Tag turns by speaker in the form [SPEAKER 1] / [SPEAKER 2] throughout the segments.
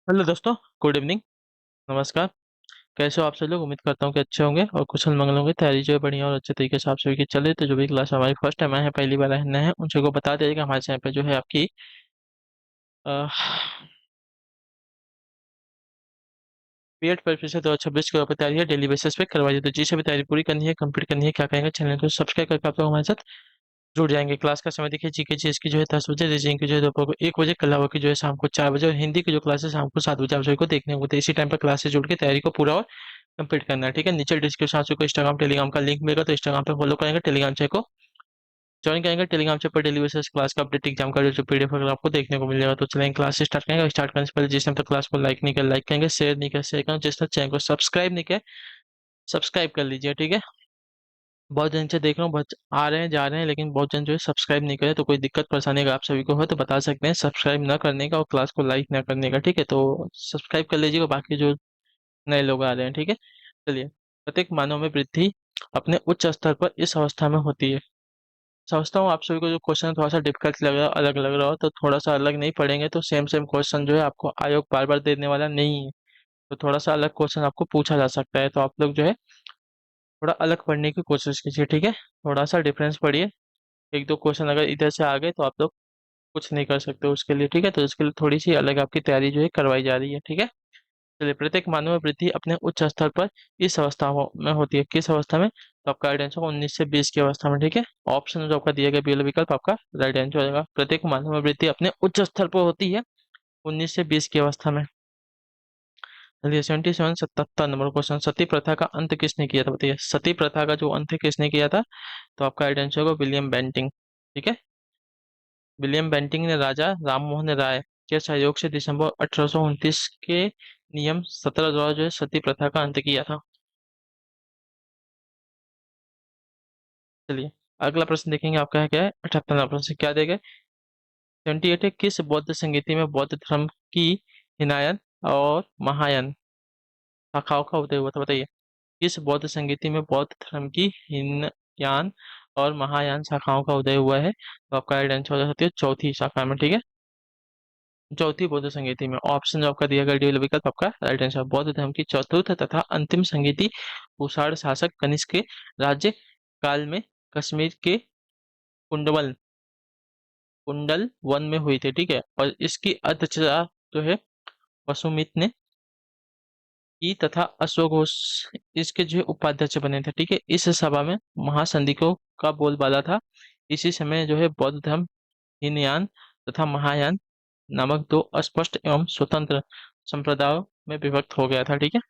[SPEAKER 1] Hello दोस्तों। Good evening. नमस्कार। कैसे हो आप सब लोग? उम्मीद करता हूँ कि अच्छे होंगे और कुशल मंगल होंगे। तैयारी जो है बढ़िया और अच्छे तरीके से आप सभी की चल रही है। तो जो भी क्लास हमारी फर्स्ट टाइम आए हैं, पहली बार आए नए हैं, उन सबको बता दीजिए कि हमारे चैनल पे जो है आपकी बीएड परीक्षा 2026 की पे तैयारी है, डेली बेसिस पे करवाई है। तो जिसे भी तैयारी पूरी करनी है, कंप्लीट करनी है, क्या कहेंगे, चैनल को सब्सक्राइब करके आप लोग हमारे साथ जुड़ जाएंगे। क्लास का समय देखिए, जीके चीज की जो है 10 बजे, रीजनिंग की जो है दोपहर को 1 बजे, कला की जो है शाम को 4 बजे, और हिंदी की जो क्लासेस शाम को 7 बजे आप सभी को देखने होंगे। तो इसी टाइम पर क्लास से जुड़ के तैयारी को पूरा और कंप्लीट करना है। ठीक है, नीचे डिस्क्रिप्शन आपको इंस्टाग्राम टेलीग्राम का लिंक मिलेगा, तो इंस्टाग्राम पे फॉलो करेंगे, टेलीग्राम चैनल को ज्वाइन करेंगे। टेलीग्राम चैनल पर डेली बेसिस क्लास का अपडेट, एग्जाम का जो पीडीएफ वगैरह आपको देखने को मिल जाएगा। तो चलेंगे क्लास से स्टार्ट करेंगे। स्टार्ट करने से पहले जिसने तक क्लास को लाइक नहीं किया लाइक करेंगे, शेयर नहीं किया शेयर करेंगे, जिसने चैनल को सब्सक्राइब नहीं किया सब्सक्राइब कर लीजिए। ठीक है, बहुत जन से देख रहा हूँ, बहुत आ रहे हैं जा रहे हैं, लेकिन बहुत जन जो है सब्सक्राइब नहीं करे। तो कोई दिक्कत परेशानी अगर आप सभी को हो तो बता सकते हैं सब्सक्राइब न करने का और क्लास को लाइक न करने का। ठीक है, तो सब्सक्राइब कर लीजिएगा, बाकी जो नए लोग आ रहे हैं। ठीक है, चलिए। प्रत्येक मानव में वृद्धि अपने उच्च स्तर पर इस अवस्था में होती है। समझता हूँ आप सभी को जो क्वेश्चन थोड़ा सा डिफिकल्ट लग रहा है, अलग लग रहा हो, तो थोड़ा सा अलग नहीं पढ़ेंगे तो सेम सेम क्वेश्चन जो है आपको आयोग बार बार देने वाला नहीं है। तो थोड़ा सा अलग क्वेश्चन आपको पूछा जा सकता है, तो आप लोग जो है थोड़ा अलग पढ़ने की कोशिश कीजिए। ठीक है, थोड़ा सा डिफरेंस पढ़िए। एक दो क्वेश्चन अगर इधर से आ गए तो आप लोग कुछ नहीं कर सकते उसके लिए। ठीक है, तो इसके लिए थोड़ी सी अलग आपकी तैयारी जो है करवाई जा रही है। ठीक है, चलिए। प्रत्येक मानव वृद्धि अपने उच्च स्तर पर इस अवस्था में होती है। किस अवस्था में? तो आपका राइट आंसर 19 से 20 की अवस्था में। ठीक है, ऑप्शन जो आपका दिया गया पहला विकल्प आपका राइट आंसर हो जाएगा। प्रत्येक मानव वृद्धि अपने उच्च स्तर पर होती है 19 से 20 की अवस्था में। चलिए, 77 नंबर क्वेश्चन। सती प्रथा का अंत किसने किया था? बताइए, सती प्रथा का जो अंत है किसने किया था? तो आपका राइट आंसर होगा विलियम बेंटिंग। ठीक है, विलियम बेंटिंग ने राजा राममोहन राय के सहयोग से दिसंबर 1829 के नियम 17 द्वारा जो है सती प्रथा का अंत किया था। चलिए, अगला प्रश्न देखेंगे आपका है क्या है। 78वां प्रश्न क्या देगा? 78 है, किस बौद्ध संगीति में बौद्ध धर्म की हिनायन और महायान शाखाओं का उदय हुआ था? बताइए, किस बौद्ध संगीति में बौद्ध धर्म की हिनयान और महायान शाखाओं का उदय हुआ है? तो आपका राइट आंसर हो सकती है चौथी शाखा में। ठीक है, चौथी बौद्ध संगीति में। ऑप्शन जो आपका दिया गया डी विकल्प आपका राइट आंसर। बौद्ध धर्म की चतुर्थ तथा अंतिम संगीति कुषाण शासक कनिष्क के राज्य काल में कश्मीर के कुंडवल कुंडल वन में हुई थी। ठीक है, और इसकी अध्यक्षता जो है वसुमित ने की, तथा अशोक घोष इसके जो है उपाध्यक्ष बने थे। ठीक है, इस सभा में महासंधिकों का बोलबाला था। इसी समय जो है बौद्ध धर्म हीनयान तथा महायान नामक दो अस्पष्ट एवं स्वतंत्र संप्रदायों में विभक्त हो गया था। ठीक है,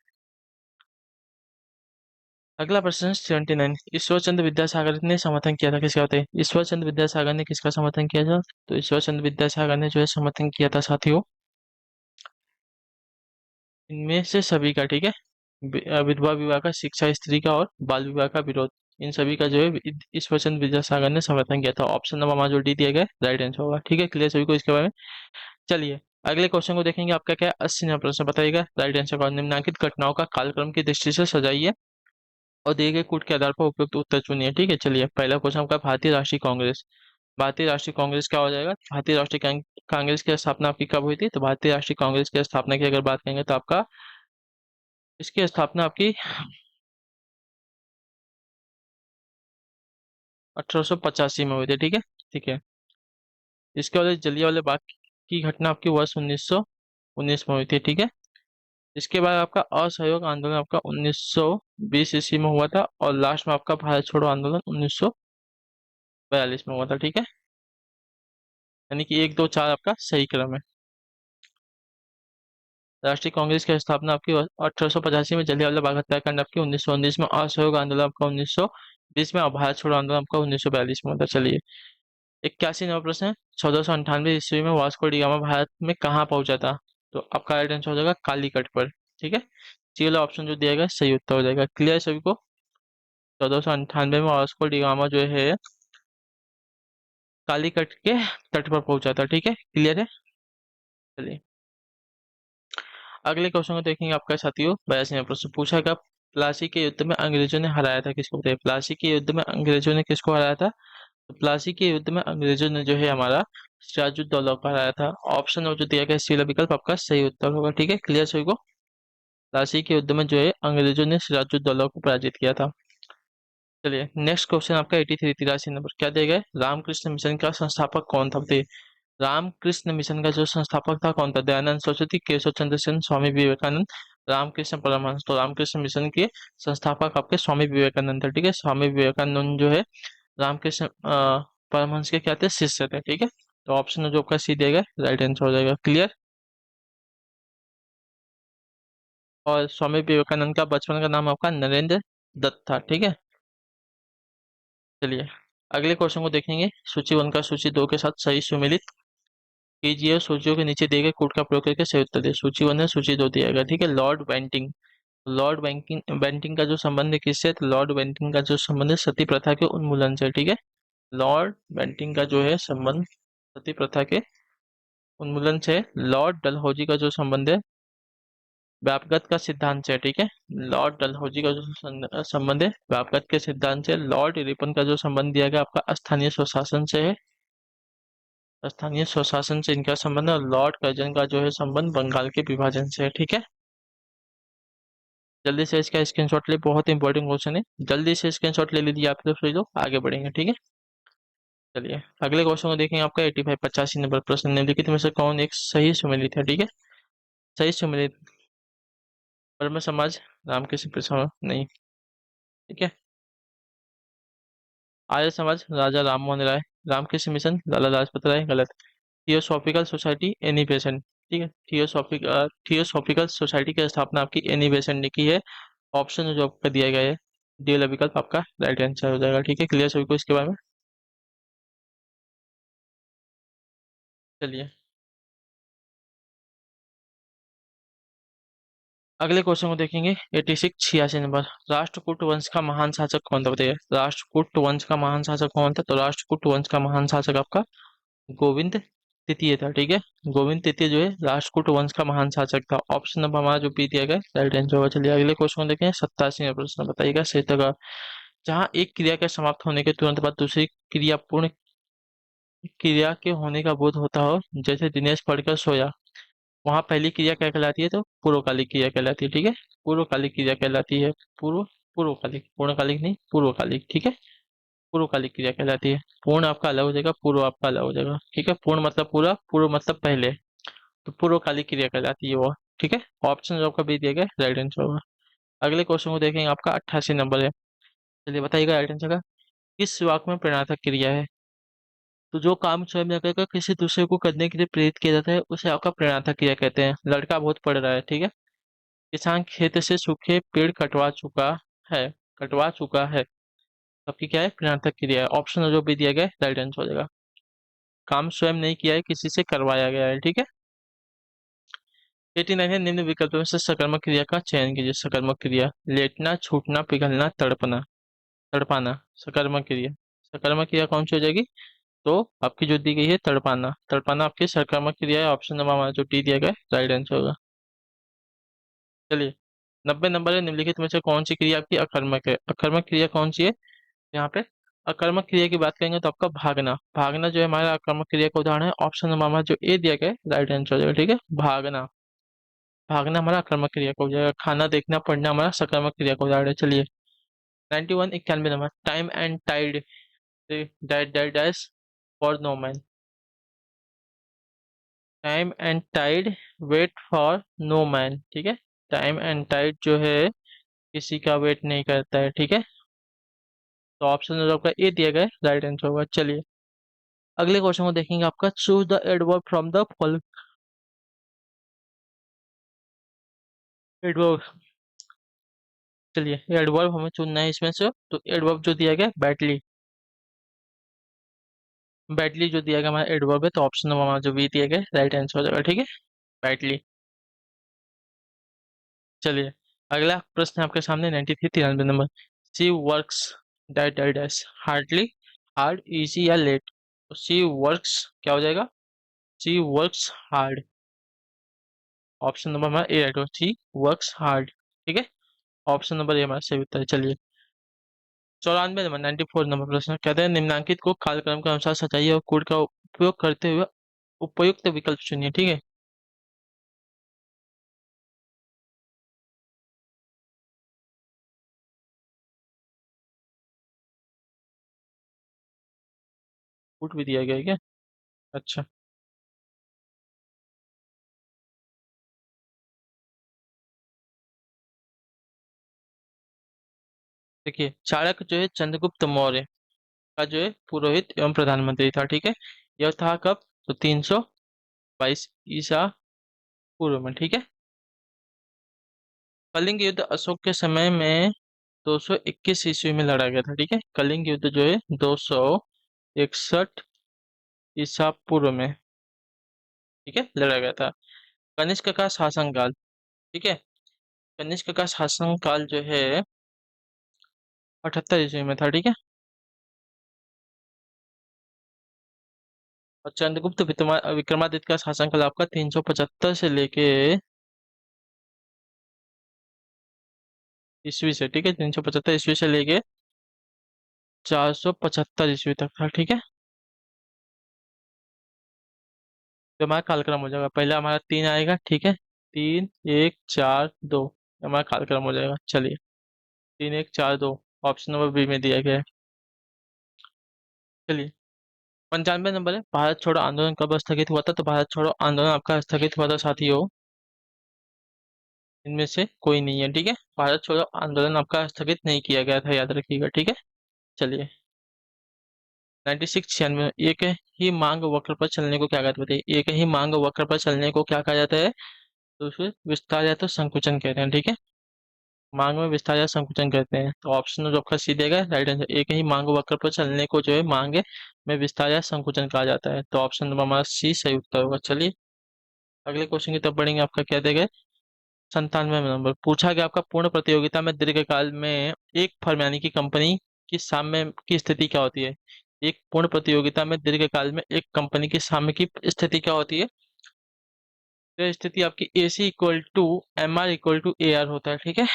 [SPEAKER 1] अगला प्रश्न 79। ईश्वर चंद्र विद्यासागर ने समर्थन किया था किसका? होता है ईश्वर चंद्र विद्यासागर ने किसका समर्थन किया था? तो ईश्वर चंद्र विद्यासागर ने जो है समर्थन किया था साथियों इनमें से सभी का। ठीक है, विधवा विवाह का, शिक्षा स्त्री का और बाल विवाह का विरोध, इन सभी का जो है ईश्वर चंद्र विद्यासागर ने समर्थन किया था। ऑप्शन नंबर हमारा जो डी दिया गया राइट आंसर होगा। ठीक है, क्लियर सभी को इसके बारे में। चलिए, अगले क्वेश्चन को देखेंगे। आपका क्या है? 80वां प्रश्न बताइएगा राइट आंसर का। निम्नलिखित घटनाओं का कालक्रम की दृष्टि से सजाइए और दिए गए कूट के आधार पर उपयुक्त उत्तर चुनिए। ठीक है, चलिए। पहला क्वेश्चन आपका भारतीय राष्ट्रीय कांग्रेस। भारतीय राष्ट्रीय कांग्रेस क्या हो जाएगा? भारतीय राष्ट्रीय कांग्रेस की स्थापना आपकी कब हुई थी? तो भारतीय राष्ट्रीय कांग्रेस की स्थापना की अगर बात करेंगे तो आपका इसकी स्थापना आपकी 1885 में हुई थी। ठीक है, ठीक है। इसके बाद जलियांवाला बाग की घटना आपकी वर्ष 1919 में हुई थी। ठीक है, इसके बाद आपका असहयोग आंदोलन आपका 1920 ईस्वी में हुआ था, और लास्ट में आपका भारत छोड़ो आंदोलन 1942 में हुआ था। ठीक है, यानी कि 1 2 4 आपका सही क्रम है। राष्ट्रीय कांग्रेस की स्थापना आपकी 1885 में, जलियांवाला बाग हत्याकांड आपकी 1919 में, असहयोग आंदोलन आपका 1920 में, और भारत छोड़ो आंदोलन आपका 1942 में होता। चलिए, 81 नंबर प्रश्न है। 1498 ईस्वी में वास्को डी गामा भारत में कहाँ पहुंचा था? तो आपका राइट आंसर हो जाएगा कालीकट पर। ठीक है, सी वाला ऑप्शन जो दिया गया सही उत्तर हो जाएगा। क्लियर सभी को? 1498 में वास्को डी गामा जो है कालीकट के तट पर पहुंचा था। ठीक है, क्लियर है। चलिए, अगले क्वेश्चन को देखेंगे आपका साथियों। 82वां प्रश्न पूछा गया, प्लासी के युद्ध में अंग्रेजों ने हराया था किसको? बताइए, प्लासी के युद्ध में अंग्रेजों ने किसको हराया था? तो प्लासी के युद्ध में अंग्रेजों ने जो है हमारा सिराजुद्दौला को हराया था। ऑप्शन जो दिया गया सी वाला विकल्प आपका सही उत्तर होगा। ठीक है, क्लियर सभी को। प्लासी के युद्ध में जो है अंग्रेजों ने सिराजुद्दौला को पराजित किया था। चलिए नेक्स्ट क्वेश्चन आपका 83 83 नंबर क्या दिया गया है? रामकृष्ण मिशन का संस्थापक कौन था? बताइए। रामकृष्ण मिशन का जो संस्थापक था कौन था? दयानंद सरस्वती, केशव चंद्र सेन, स्वामी विवेकानंद, रामकृष्ण परमहंस। तो रामकृष्ण मिशन के संस्थापक आपके स्वामी विवेकानंद थे। ठीक है, स्वामी विवेकानंद जो है रामकृष्ण परमहंस के क्या थे? शिष्य थे। ठीक है, तो ऑप्शन जो आपका सी दिया गया राइट आंसर हो जाएगा। क्लियर। और स्वामी विवेकानंद का बचपन का नाम आपका नरेंद्र दत्त था। ठीक है, चलिए अगले क्वेश्चन को देखेंगे। सूची 1 का सूची 2 के साथ सही सुमेलित कीजिए और सूचियों के नीचे दिए गए कोड का प्रयोग करके सही उत्तर दे। सूची 1 है, सूची 2 दिया गया। ठीक है, Lord Bentinck. Lord banking Bentinck का जो संबंध है किससे है? तो लॉर्ड बेंटिंग का जो संबंध है सती प्रथा के उन्मूलन से। ठीक है, लॉर्ड बेंटिंग का जो है संबंध सती प्रथा के उन्मूलन से। लॉर्ड डलहौजी का जो संबंध है व्यापगत का सिद्धांत से। ठीक है, लॉर्ड डलहौजी का जो संबंध है व्यापगत के सिद्धांत से। लॉर्ड रिपन का जो संबंध दिया गया आपका स्थानीय स्वशासन से है। स्थानीय स्वशासन से इनका संबंध है। और लॉर्ड कर्जन का जो है संबंध बंगाल के विभाजन से है। ठीक है, जल्दी से इसका स्क्रीनशॉट ले, बहुत इंपॉर्टेंट क्वेश्चन है। जल्दी से स्क्रीनशॉट ले लीजिए आप लोग, सभी लोग आगे बढ़ेंगे। ठीक है, चलिए अगले क्वेश्चन को देखेंगे। आपका 85 85 नंबर प्रश्न, निम्नलिखित में से कौन एक सही सुमेलित है? ठीक है, सही सुमेलित। ब्रह्म समाज, रामकृष्ण प्रसाद नहीं। ठीक है, आर्य समाज, राजा राममोहन राय, रामकृष्ण मिशन, लाला लाजपत राय गलत। Theosophical society, Annie Besant. ठीक है, थियोसॉफिकल सोसाइटी की स्थापना आपकी एनी बेसेंट ने की है। ऑप्शन जो आपका दिया गया है डी वाला विकल्प आपका राइट आंसर हो जाएगा। ठीक है, क्लियर सभी को इसके बारे में। चलिए अगले क्वेश्चन को देखेंगे। 86 86 नंबर, राष्ट्रकूट वंश का महान शासक कौन था? बताइए, राष्ट्रकूट वंश का महान शासक कौन था? तो राष्ट्रकूट वंश का महान शासक आपका गोविंद तृतीय था। ठीक है, गोविंद तृतीय जो है राष्ट्रकूट वंश का महान शासक था। ऑप्शन नंबर हमारा जो बी दिया गया राइट आंसर होगा। चलिए अगले क्वेश्चन को देखें। 87 नंबर प्रश्न, बताइएगा सही जगह। जहाँ एक क्रिया के समाप्त होने के तुरंत बाद दूसरी क्रिया पूर्ण क्रिया के होने का बोध होता हो, जैसे दिनेश पढ़कर सोया, वहां पहली क्रिया क्या कहलाती है? तो पूर्वकालिक क्रिया कहलाती है। ठीक है, पूर्वकालिक क्रिया कहलाती है। पूर्वकालिक, पूर्णकालिक नहीं, पूर्वकालिक। ठीक है, पूर्वकालिक क्रिया कहलाती है। पूर्ण आपका अलग हो जाएगा, पूर्व आपका अलग हो जाएगा। ठीक है, पूर्ण मतलब पूरा, पूर्व मतलब पहले। तो पूर्वकालिक क्रिया कहलाती है वो। ठीक है, ऑप्शन जो आपका बी दिया गया राइट आंसर होगा। अगले क्वेश्चन को देखेंगे। आपका 88 नंबर है। चलिए बताइएगा राइट आंसर का। किस वाक्य में प्रणर्थक क्रिया है? तो जो काम स्वयं न करके किसी दूसरे को करने के लिए प्रेरित किया जाता है उसे आपका प्रेरणात्मक क्रिया कहते हैं। लड़का बहुत पढ़ रहा है। ठीक है, किसान खेत से सूखे पेड़ है कटवा चुका है, आपकी क्या है? प्रेरणात्मक क्रिया है। ऑप्शन जो भी दिया गया है राइट आंसर हो जाएगा। काम स्वयं नहीं किया है, किसी से करवाया गया है। ठीक है, 89 है। निम्न विकल्पों में से सकर्मक क्रिया का चयन कीजिए। सकर्मक क्रिया, लेटना, छूटना, पिघलना, तड़पना। तड़पाना सकर्मक क्रिया। सकर्मक क्रिया कौन सी हो जाएगी? तो आपकी जो दी गई है तड़पाना, तड़पाना आपकी सकर्मक क्रिया है। ऑप्शन नंबर हमारा जो डी दिया गया है राइट आंसर होगा। चलिए 90 नंबर है। निम्नलिखित में से कौन सी क्रिया आपकी अकर्मक है? अकर्मक क्रिया कौन सी है यहाँ पे? अकर्मक क्रिया की बात करेंगे तो आपका भागना। भागना जो है हमारा अकर्मक क्रिया का उदाहरण है। ऑप्शन नंबर हमारा जो ए दिया गया है राइट आंसर हो जाएगा। ठीक है, भागना। भागना हमारा अकर्मक क्रिया का हो जाएगा। खाना, देखना, पढ़ना हमारा सकर्मक क्रिया का उदाहरण है। चलिए 91 91 number, time and tide died died dash for no man. Time and tide wait for no man. ठीक है, टाइम एंड टाइड जो है किसी का वेट नहीं करता है। ठीक है, तो ऑप्शन जो आपका ए दिया गया है राइट आंसर होगा। चलिए अगले क्वेश्चन को देखेंगे। आपका choose the adverb from the following. Adverb, चलिए एडवर्ब हमें चुनना है इसमें से। तो एडवर्ब जो दिया गया बैटली, बैटली जो दिया गया हमारा एडवर्ब है। तो ऑप्शन नंबर हमारा जो बी दिया गया राइट आंसर हो जाएगा। ठीक है, बैटली। चलिए अगला प्रश्न है आपके सामने 93 93 number. She works that that dash hardly, hard, easy या लेट। तो सी वर्क्स क्या हो जाएगा? She works hard. Option number हमारा ए राइट हो, सी वर्क्स हार्ड। ठीक है, ऑप्शन नंबर ए हमारा सही उत्तर है। चलिए 94 नंबर 94 नंबर प्रश्न कहते हैं निम्नांकित को कालक्रम के अनुसार सजाइए और कोड का उपयोग करते हुए उपयुक्त विकल्प चुनिए। ठीक है, कोड भी दिया गया है क्या? अच्छा, देखिए चाणक्य जो है चंद्रगुप्त मौर्य का जो है पुरोहित एवं प्रधानमंत्री था। ठीक है, यह था कब? तो 322 ईसा पूर्व में। ठीक है, कलिंग युद्ध अशोक के समय में 221 ईस्वी में लड़ा गया था। ठीक है, कलिंग युद्ध जो है 261 ईसा पूर्व में, ठीक है, लड़ा गया था। कनिष्क का शासनकाल, ठीक है, कनिष्क का शासनकाल जो है 78 ईस्वी में था। ठीक है, और चंद्रगुप्त विक्रमादित्य का शासनकाल आपका 375 से लेके ईस्वी से, ठीक है, 375 ईस्वी से लेके 475 ईस्वी तक था। ठीक है, तो हमारा कालक्रम हो जाएगा। पहला हमारा 3 आएगा, ठीक है, 3 1 4 2 हमारा कालक्रम हो जाएगा। चलिए, 3 1 4 2 ऑप्शन नंबर बी में दिया गया है। चलिए, 95 नंबर है भारत छोड़ो आंदोलन कब स्थगित हुआ था? तो भारत छोड़ो आंदोलन आपका स्थगित हुआ था साथियों, इनमें से कोई नहीं है। ठीक है, भारत छोड़ो आंदोलन आपका स्थगित नहीं किया गया था, याद रखिएगा। ठीक है, चलिए, 96 96 एक ही मांग वक्र पर चलने को क्या कहते हैं? बताइए, एक ही मांग वक्र पर चलने को क्या कहा जाता है? तो उसे विस्तार या तो संकुचन कहते हैं। ठीक है, मांग में विस्तार या संकुचन कहते हैं। तो ऑप्शन जो आपका सी देगा राइट आंसर, एक ही मांग वक्र पर चलने को जो है मांग में विस्तार या संकुचन कहा जाता है। तो ऑप्शन नंबर हमारा सी सही उत्तर होगा। चलिए, अगले क्वेश्चन की तरफ बढ़ेंगे। आपका क्या देगा? 97 नंबर पूछा गया आपका पूर्ण प्रतियोगिता में दीर्घकाल में एक फर्म यानी कि कंपनी की साम्य की स्थिति क्या होती है? एक पूर्ण प्रतियोगिता में दीर्घकाल में एक कंपनी की साम्य की स्थिति क्या होती है? तो स्थिति आपकी A C equal to M R equal to A R होता है। ठीक है,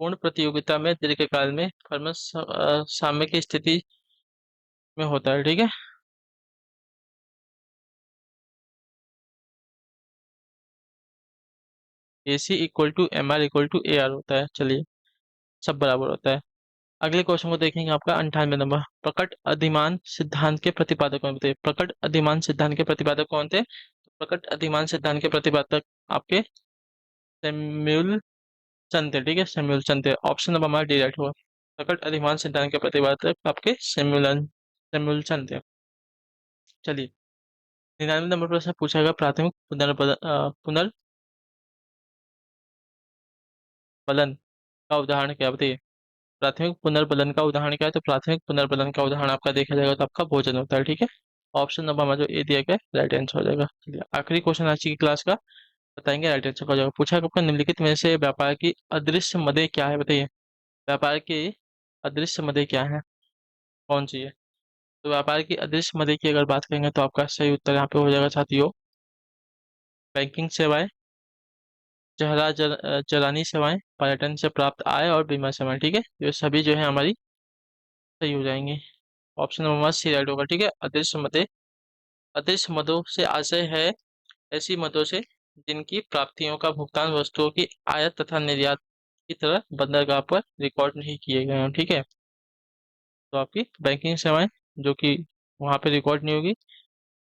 [SPEAKER 1] पूर्ण प्रतियोगिता में दीर्घकाल में फर्म साम्य की स्थिति में होता है। ठीक है, A C equal to M R equal to A R होता है। चलिए, सब बराबर होता है। अगले क्वेश्चन को देखेंगे। आपका 98 नंबर प्रकट अधिमान सिद्धांत के प्रतिपादक कौन थे? प्रकट अधिमान सिद्धांत के प्रतिपादक कौन थे? प्रकट अधिमान सिद्धांत के प्रतिपादक आपके सैमुअल चंद थे। ठीक है, सैमुअल चंद थे। ऑप्शन नंबर हमारा डी राइट हुआ। प्रकट अधिमान सिद्धांत के प्रतिपादक आपके सैमुअल चंद थे। चलिए, 99 नंबर प्रश्न पूछा गया प्राथमिक पुनर्बलन का उदाहरण क्या है? बताइए, प्राथमिक पुनर्बलन का उदाहरण क्या है? तो प्राथमिक पुनर्बलन का उदाहरण आपका देखा जाएगा तो आपका भोजन होता है। ठीक है, ऑप्शन नंबर हमारा जो ए दिया गया राइट आंसर हो जाएगा। चलिए, आखिरी क्वेश्चन आज की क्लास का बताएंगे, राइट आंसर हो जाएगा। पूछा कि आपका निम्नलिखित में से व्यापार की अदृश्य मदें क्या है? बताइए, व्यापार की अदृश्य मदें क्या है, कौन सी है? तो व्यापार की अदृश्य मदें की अगर बात करेंगे तो आपका सही उत्तर यहाँ पे हो जाएगा साथियों, बैंकिंग सेवाएं, चरानी सेवाएं, पर्यटन से प्राप्त आय और बीमा सेवाएं। ठीक है, ये सभी जो है हमारी सही हो जाएंगी। ऑप्शन नंबर सी राइट होगा। ठीक है, अदृश्य मदें, अदृश्य मदों से आशय है ऐसी मदों से जिनकी प्राप्तियों का भुगतान वस्तुओं की आयात तथा निर्यात की तरह बंदरगाह पर रिकॉर्ड नहीं किए गए हैं। ठीक है, तो आपकी बैंकिंग सेवाएं जो कि वहां पे रिकॉर्ड नहीं होगी,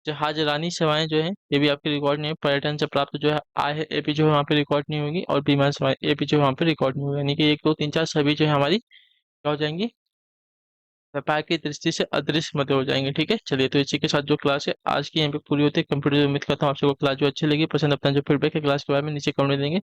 [SPEAKER 1] जहाजरानी सेवाएं जो है ये भी आपकी रिकॉर्ड नहीं है, पर्यटन से प्राप्त जो है आय है ये भी जो है वहाँ पे रिकॉर्ड नहीं होगी, और बीमा सेवाएं ये भी जो है वहाँ पे रिकॉर्ड नहीं होगी। यानी कि 1 2 3 4 सभी जो है हमारी क्या हो जाएंगी? व्यापार की दृष्टि से अदृश्य मत हो जाएंगे। ठीक है, चलिए, तो इसी के साथ जो क्लास है आज की यहाँ पे पूरी होती है। कंप्यूटर उम्मीद करता हूँ आप सबको क्लास जो अच्छी लगी, पसंद अपना जो फीडबैक है क्लास के बारे में नीचे कमेंट देंगे।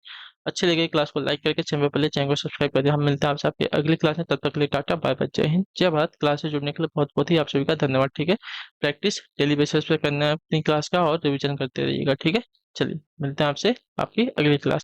[SPEAKER 1] अच्छी लगी क्लास को लाइक करके चैनल पर चैनल को सब्सक्राइब कर दिया। हम मिलते हैं आपसे आपकी अगली क्लास में, तब तक के लिए टाटा बाय बाय, जय हिंद जय भारत। क्लास से जुड़ने के लिए बहुत बहुत ही आप सभी का धन्यवाद। ठीक है, प्रैक्टिस डेली बेसिस पे करना है अपनी क्लास का और रिविजन करते रहिएगा। ठीक है, चलिए, मिलते हैं आपसे आपकी अगली क्लास।